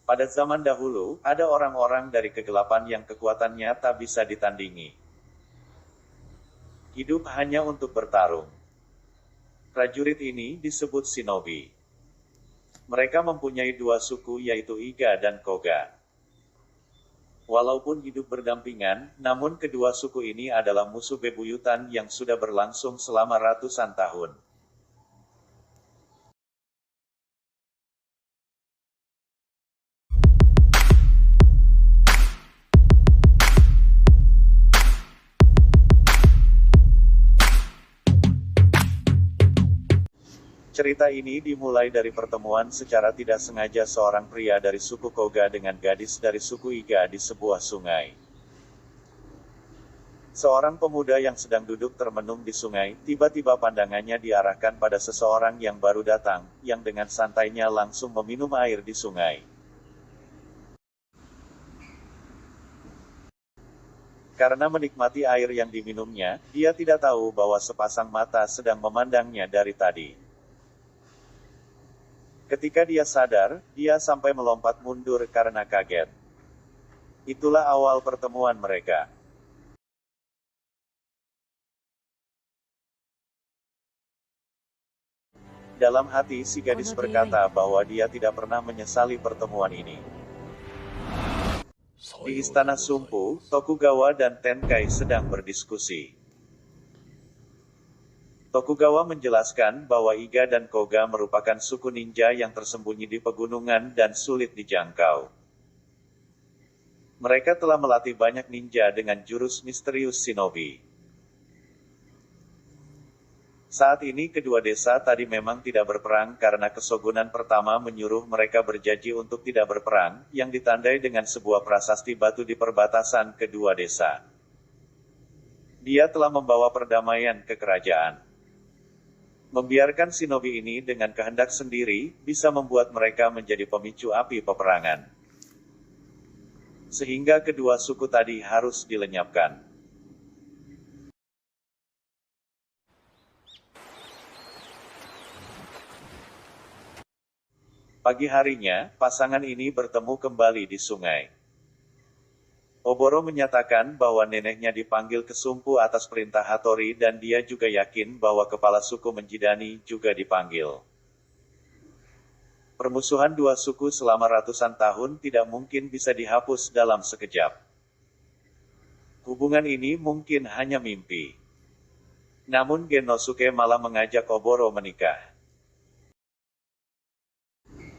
Pada zaman dahulu, ada orang-orang dari kegelapan yang kekuatannya tak bisa ditandingi. Hidup hanya untuk bertarung. Prajurit ini disebut shinobi. Mereka mempunyai dua suku yaitu Iga dan Koga. Walaupun hidup berdampingan, namun kedua suku ini adalah musuh bebuyutan yang sudah berlangsung selama ratusan tahun. Cerita ini dimulai dari pertemuan secara tidak sengaja seorang pria dari suku Koga dengan gadis dari suku Iga di sebuah sungai. Seorang pemuda yang sedang duduk termenung di sungai, tiba-tiba pandangannya diarahkan pada seseorang yang baru datang, yang dengan santainya langsung meminum air di sungai. Karena menikmati air yang diminumnya, dia tidak tahu bahwa sepasang mata sedang memandangnya dari tadi. Ketika dia sadar, dia sampai melompat mundur karena kaget. Itulah awal pertemuan mereka. Dalam hati si gadis berkata bahwa dia tidak pernah menyesali pertemuan ini. Di Istana Sumpu, Tokugawa dan Tenkai sedang berdiskusi. Tokugawa menjelaskan bahwa Iga dan Koga merupakan suku ninja yang tersembunyi di pegunungan dan sulit dijangkau. Mereka telah melatih banyak ninja dengan jurus misterius shinobi. Saat ini kedua desa tadi memang tidak berperang karena Kesogunan pertama menyuruh mereka berjanji untuk tidak berperang, yang ditandai dengan sebuah prasasti batu di perbatasan kedua desa. Dia telah membawa perdamaian ke kerajaan. Membiarkan shinobi ini dengan kehendak sendiri, bisa membuat mereka menjadi pemicu api peperangan. Sehingga kedua suku tadi harus dilenyapkan. Pagi harinya, pasangan ini bertemu kembali di sungai. Oboro menyatakan bahwa neneknya dipanggil ke Sumpu atas perintah Hattori dan dia juga yakin bahwa kepala suku Menjidani juga dipanggil. Permusuhan dua suku selama ratusan tahun tidak mungkin bisa dihapus dalam sekejap. Hubungan ini mungkin hanya mimpi. Namun Genosuke malah mengajak Oboro menikah.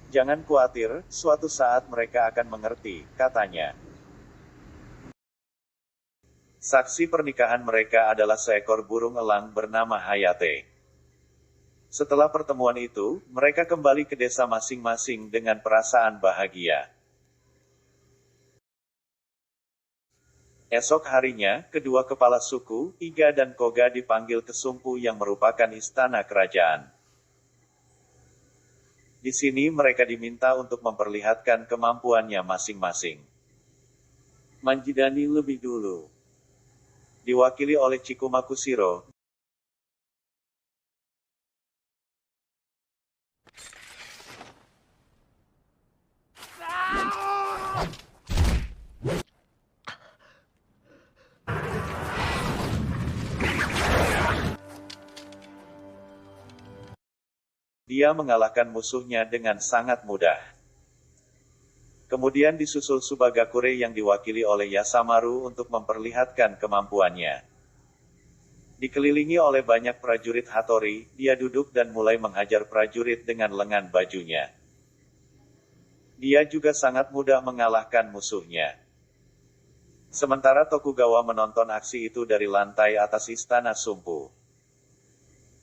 Jangan khawatir, suatu saat mereka akan mengerti, katanya. Saksi pernikahan mereka adalah seekor burung elang bernama Hayate. Setelah pertemuan itu, mereka kembali ke desa masing-masing dengan perasaan bahagia. Esok harinya, kedua kepala suku, Iga dan Koga dipanggil ke Sumpu yang merupakan istana kerajaan. Di sini mereka diminta untuk memperlihatkan kemampuannya masing-masing. Manjidani lebih dulu. Diwakili oleh Chikuma Kushiro. Dia mengalahkan musuhnya dengan sangat mudah. Kemudian disusul Subagakure yang diwakili oleh Yasamaru untuk memperlihatkan kemampuannya. Dikelilingi oleh banyak prajurit Hattori, dia duduk dan mulai menghajar prajurit dengan lengan bajunya. Dia juga sangat mudah mengalahkan musuhnya. Sementara Tokugawa menonton aksi itu dari lantai atas Istana Sumpu.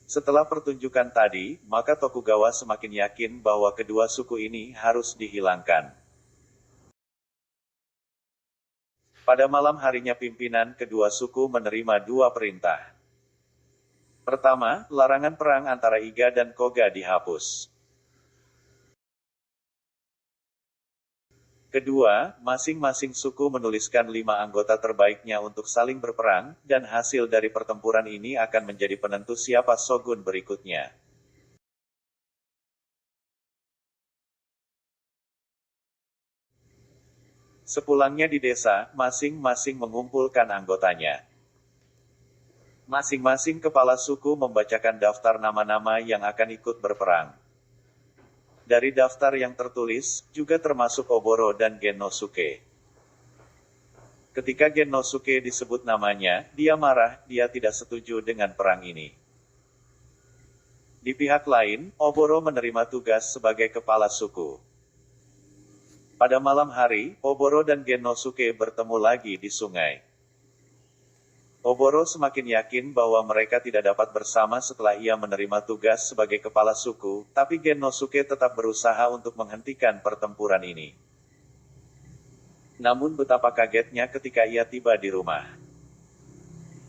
Setelah pertunjukan tadi, maka Tokugawa semakin yakin bahwa kedua suku ini harus dihilangkan. Pada malam harinya pimpinan kedua suku menerima dua perintah. Pertama, larangan perang antara Iga dan Koga dihapus. Kedua, masing-masing suku menuliskan 5 anggota terbaiknya untuk saling berperang, dan hasil dari pertempuran ini akan menjadi penentu siapa shogun berikutnya. Sepulangnya di desa, masing-masing mengumpulkan anggotanya. Masing-masing kepala suku membacakan daftar nama-nama yang akan ikut berperang. Dari daftar yang tertulis, juga termasuk Oboro dan Gennosuke. Ketika Gennosuke disebut namanya, dia marah, dia tidak setuju dengan perang ini. Di pihak lain, Oboro menerima tugas sebagai kepala suku. Pada malam hari, Oboro dan Gennosuke bertemu lagi di sungai. Oboro semakin yakin bahwa mereka tidak dapat bersama setelah ia menerima tugas sebagai kepala suku, tapi Gennosuke tetap berusaha untuk menghentikan pertempuran ini. Namun betapa kagetnya ketika ia tiba di rumah.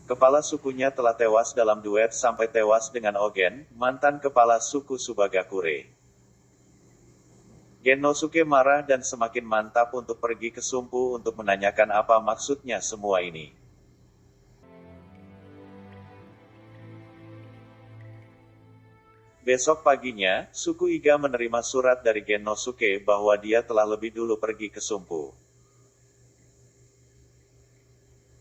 Kepala sukunya telah tewas dalam duet sampai tewas dengan Ogen, mantan kepala suku Subagakure. Gennosuke marah dan semakin mantap untuk pergi ke Sumpu untuk menanyakan apa maksudnya semua ini. Besok paginya, suku Iga menerima surat dari Gennosuke bahwa dia telah lebih dulu pergi ke Sumpu.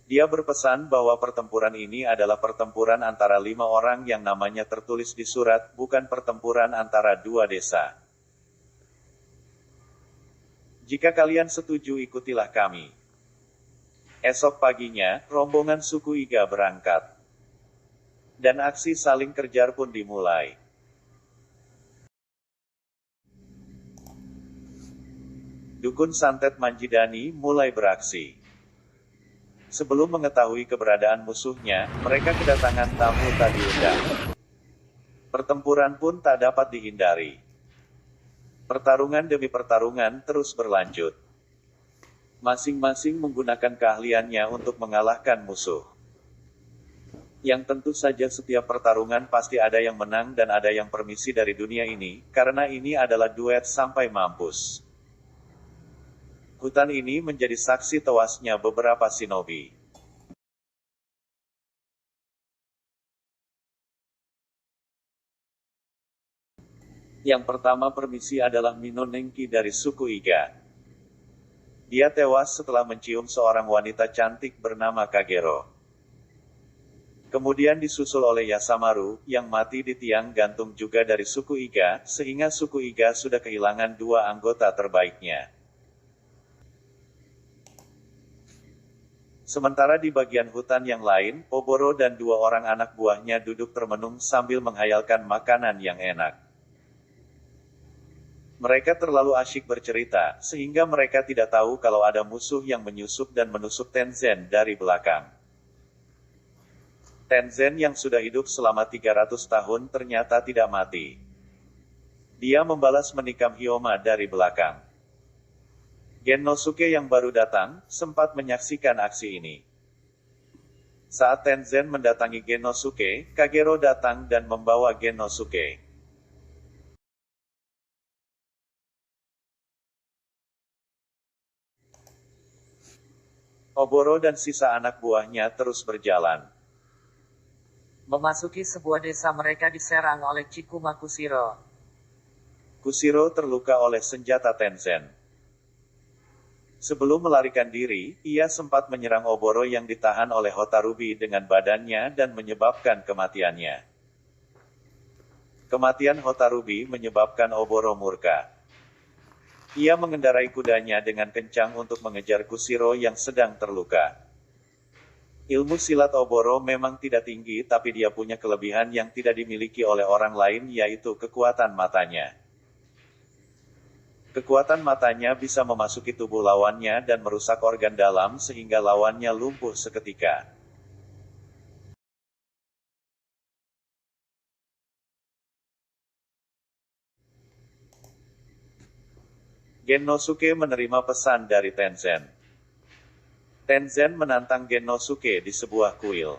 Dia berpesan bahwa pertempuran ini adalah pertempuran antara 5 orang yang namanya tertulis di surat, bukan pertempuran antara 2 desa. Jika kalian setuju ikutilah kami. Esok paginya, rombongan suku Iga berangkat. Dan aksi saling kejar pun dimulai. Dukun santet Manjidani mulai beraksi. Sebelum mengetahui keberadaan musuhnya, mereka kedatangan tamu tak diundang. Pertempuran pun tak dapat dihindari. Pertarungan demi pertarungan terus berlanjut. Masing-masing menggunakan keahliannya untuk mengalahkan musuh. Yang tentu saja setiap pertarungan pasti ada yang menang dan ada yang permisi dari dunia ini, karena ini adalah duet sampai mampus. Hutan ini menjadi saksi tewasnya beberapa shinobi. Yang pertama permisi adalah Minonenki dari suku Iga. Dia tewas setelah mencium seorang wanita cantik bernama Kagero. Kemudian disusul oleh Yasamaru, yang mati di tiang gantung juga dari suku Iga, sehingga suku Iga sudah kehilangan 2 anggota terbaiknya. Sementara di bagian hutan yang lain, Oboro dan 2 orang anak buahnya duduk termenung sambil menghayalkan makanan yang enak. Mereka terlalu asyik bercerita, sehingga mereka tidak tahu kalau ada musuh yang menyusup dan menusuk Tenzen dari belakang. Tenzen yang sudah hidup selama 300 tahun ternyata tidak mati. Dia membalas menikam Hyoma dari belakang. Gennosuke yang baru datang, sempat menyaksikan aksi ini. Saat Tenzen mendatangi Gennosuke, Kagero datang dan membawa Gennosuke. Oboro dan sisa anak buahnya terus berjalan. Memasuki sebuah desa mereka diserang oleh Chikuma Kushiro. Kushiro terluka oleh senjata Tenzen. Sebelum melarikan diri, ia sempat menyerang Oboro yang ditahan oleh Hotarubi dengan badannya dan menyebabkan kematiannya. Kematian Hotarubi menyebabkan Oboro murka. Ia mengendarai kudanya dengan kencang untuk mengejar Kushiro yang sedang terluka. Ilmu silat Oboro memang tidak tinggi tapi dia punya kelebihan yang tidak dimiliki oleh orang lain yaitu kekuatan matanya. Kekuatan matanya bisa memasuki tubuh lawannya dan merusak organ dalam sehingga lawannya lumpuh seketika. Gennosuke menerima pesan dari Tenzen. Tenzen menantang Gennosuke di sebuah kuil.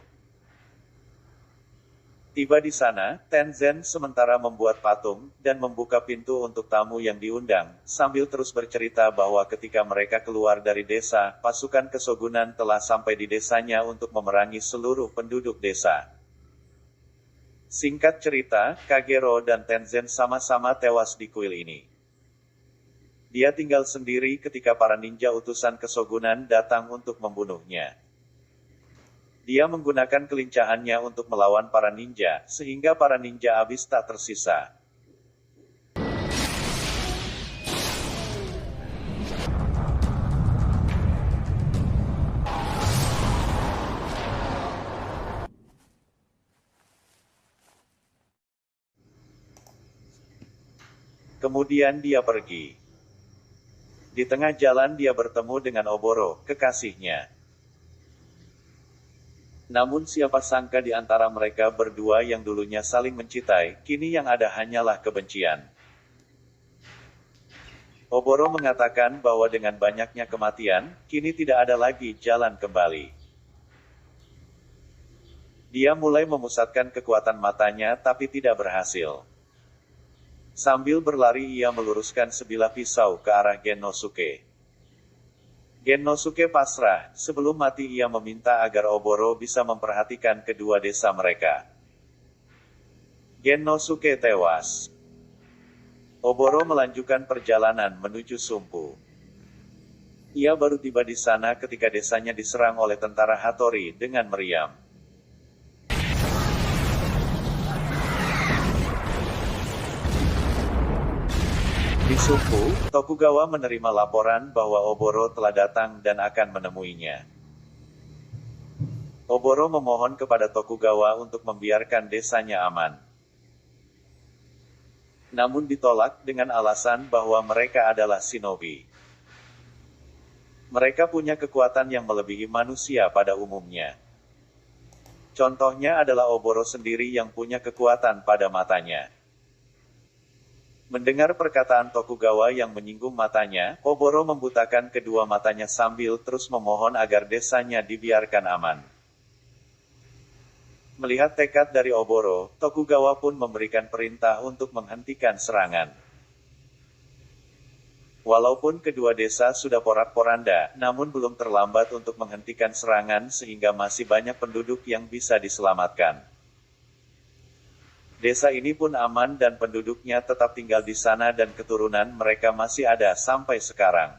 Tiba di sana, Tenzen sementara membuat patung, dan membuka pintu untuk tamu yang diundang, sambil terus bercerita bahwa ketika mereka keluar dari desa, pasukan kesogunan telah sampai di desanya untuk memerangi seluruh penduduk desa. Singkat cerita, Kagero dan Tenzen sama-sama tewas di kuil ini. Dia tinggal sendiri ketika para ninja utusan kesogunan datang untuk membunuhnya. Dia menggunakan kelincahannya untuk melawan para ninja, sehingga para ninja habis tak tersisa. Kemudian dia pergi. Di tengah jalan dia bertemu dengan Oboro, kekasihnya. Namun siapa sangka di antara mereka berdua yang dulunya saling mencintai, kini yang ada hanyalah kebencian. Oboro mengatakan bahwa dengan banyaknya kematian, kini tidak ada lagi jalan kembali. Dia mulai memusatkan kekuatan matanya tapi tidak berhasil. Sambil berlari ia meluruskan sebilah pisau ke arah Gennosuke. Gennosuke pasrah, sebelum mati ia meminta agar Oboro bisa memperhatikan kedua desa mereka. Gennosuke tewas. Oboro melanjutkan perjalanan menuju Sumpu. Ia baru tiba di sana ketika desanya diserang oleh tentara Hattori dengan meriam. Di Sumpu, Tokugawa menerima laporan bahwa Oboro telah datang dan akan menemuinya. Oboro memohon kepada Tokugawa untuk membiarkan desanya aman. Namun ditolak dengan alasan bahwa mereka adalah shinobi. Mereka punya kekuatan yang melebihi manusia pada umumnya. Contohnya adalah Oboro sendiri yang punya kekuatan pada matanya. Mendengar perkataan Tokugawa yang menyinggung matanya, Oboro membutakan kedua matanya sambil terus memohon agar desanya dibiarkan aman. Melihat tekad dari Oboro, Tokugawa pun memberikan perintah untuk menghentikan serangan. Walaupun kedua desa sudah porak-poranda, namun belum terlambat untuk menghentikan serangan sehingga masih banyak penduduk yang bisa diselamatkan. Desa ini pun aman dan penduduknya tetap tinggal di sana dan keturunan mereka masih ada sampai sekarang.